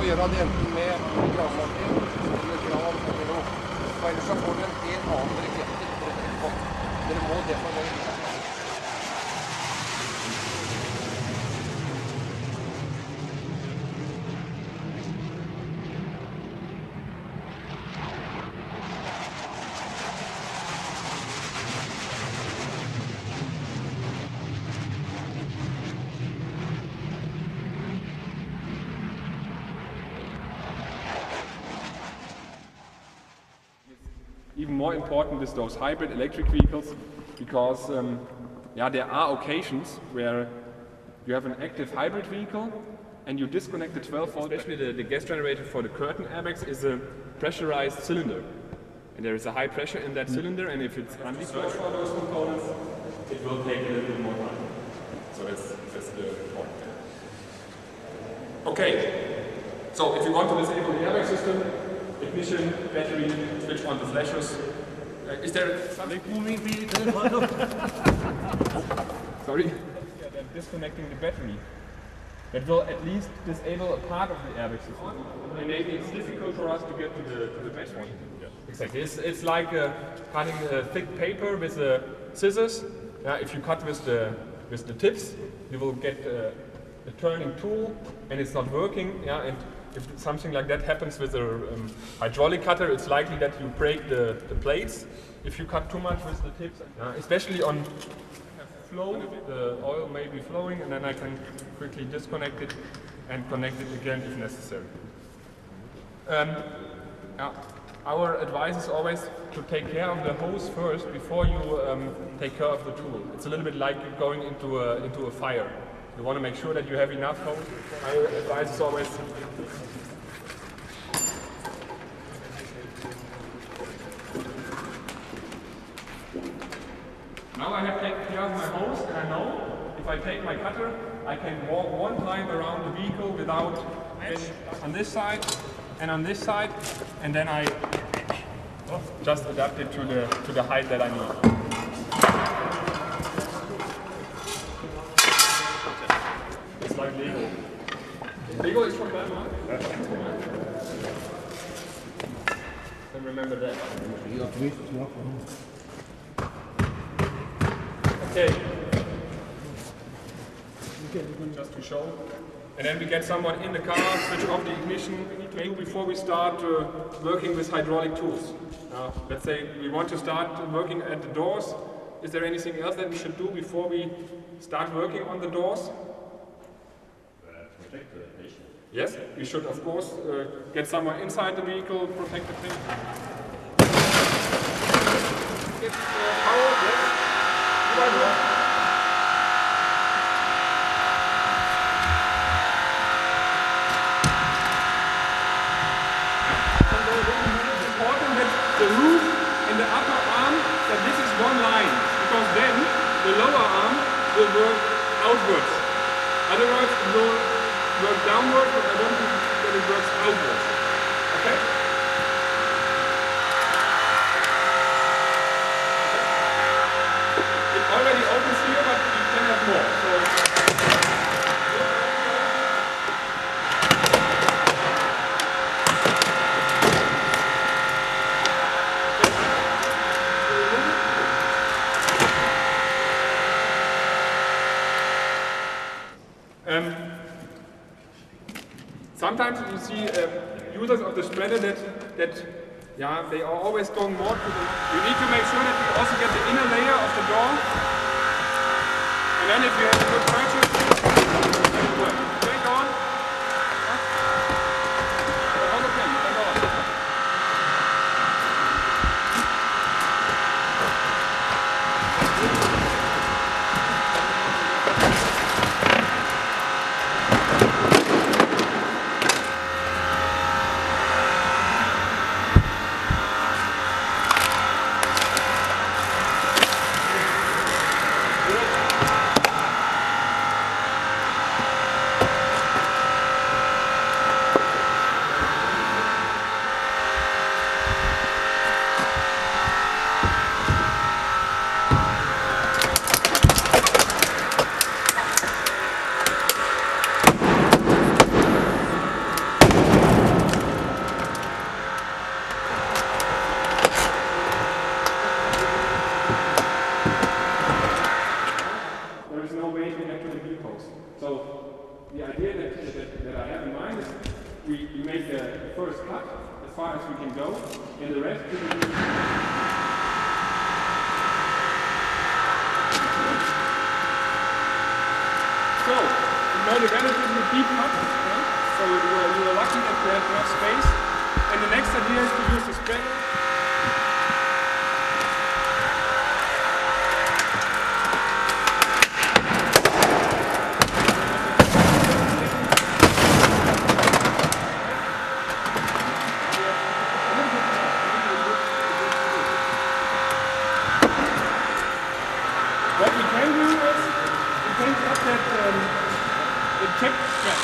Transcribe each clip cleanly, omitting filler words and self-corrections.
må gjøre det enten med gravmaskin eller grav eller noe. For ellers så får du en helt annen reketter etterpå. Dere må deformere. Even more important is those hybrid electric vehicles, because there are occasions where you have an active hybrid vehicle and you disconnect the 12 volt. Especially the gas generator for the curtain airbags is a pressurized cylinder, and there is a high pressure in that cylinder, and if it's undeployed for those components, it will take a little bit more time. So that's the point. Okay, so if you want to disable the airbag system, ignition, battery, switch on the flashes. Is there something moving? Sorry? Yeah, they're disconnecting the battery. That will at least disable a part of the airbag system. And maybe it's difficult for us to get to the battery. Yeah. Exactly. It's like cutting a thick paper with scissors. If you cut with the tips, you will get a turning tool, and it's not working. And if something like that happens with a hydraulic cutter, it's likely that you break the plates if you cut too much with the tips. Especially on flow, the oil may be flowing, and then I can quickly disconnect it and connect it again if necessary. Our advice is always to take care of the hose first before you take care of the tool. It's a little bit like going into a fire. You want to make sure that you have enough hose. Our advice is always now I have taken care of my hose, and I know if I take my cutter, I can walk one time around the vehicle without on this side and on this side, and then I just adapt it to the height that I need. It's like Lego. Lego is from Denmark. And remember that. Okay. Just to show. And then we get someone in the car, switch off the ignition, maybe before we start working with hydraulic tools. Let's say we want to start working at the doors. Is there anything else that we should do before we start working on the doors? Protect the patient. Yes, we should of course get someone inside the vehicle, protect the thing. Get power, yes. The roof and the upper arm, that this is one line, because then the lower arm will work outwards. Otherwise it will work downwards, but I don't think that it works outwards. Okay? It already opens here, but you can have more. Sometimes you see users of the spreader that they are always going more to the... You need to make sure that you also get the inner layer of the door. And then if you have a good purchase, then it works. Okay, go on. Okay, you can go on. first cut as far as we can go, and the rest we will do. So, we made a relatively deep cut, so we were lucky that we had enough space. And the next idea is to use the spreader. What we can do is, we can cut that the check strap.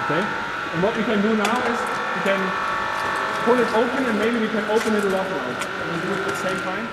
Okay, and what we can do now is we can pull it open and maybe we can open it a lot now. And we'll do it at the same time.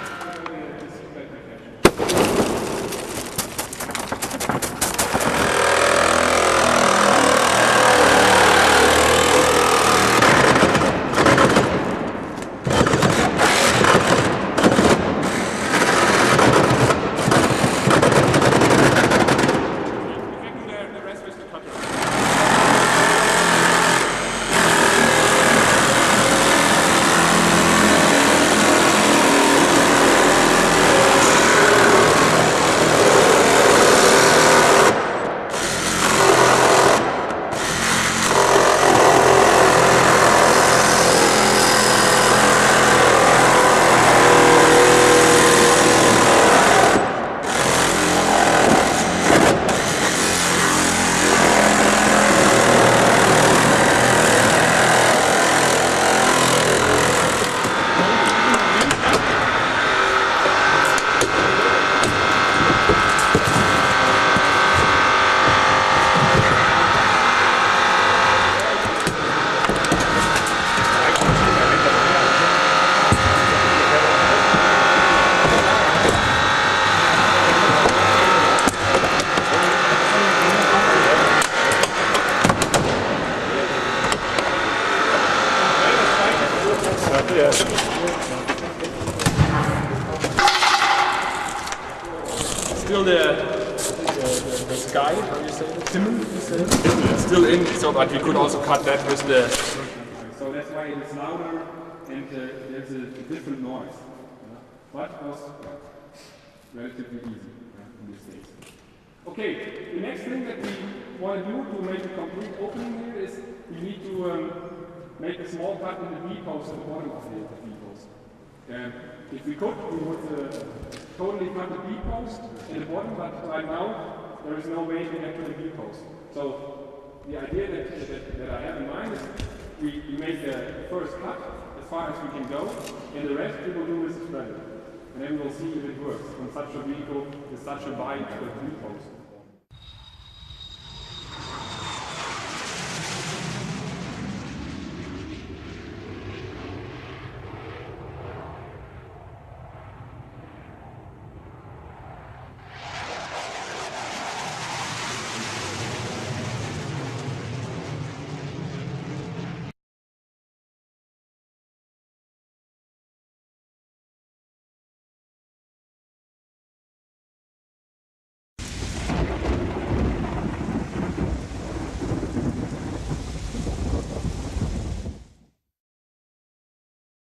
Still the sky, how you say it? Timon, you say it? It's still in, so but we could also cut that with the... So that's why it's louder and there's a different noise. But it was relatively easy in these days. Okay, the next thing that we want to do to make a complete opening here is we need to make a small cut in the V-post at the bottom of the V-post. If we could, we would totally cut the V-post at the bottom, but right now there is no way to get to the V-post. So the idea that I have in mind is we make the first cut as far as we can go, and the rest we will do with the spreader. And then we'll see if it works on such a vehicle with such a wide V-post.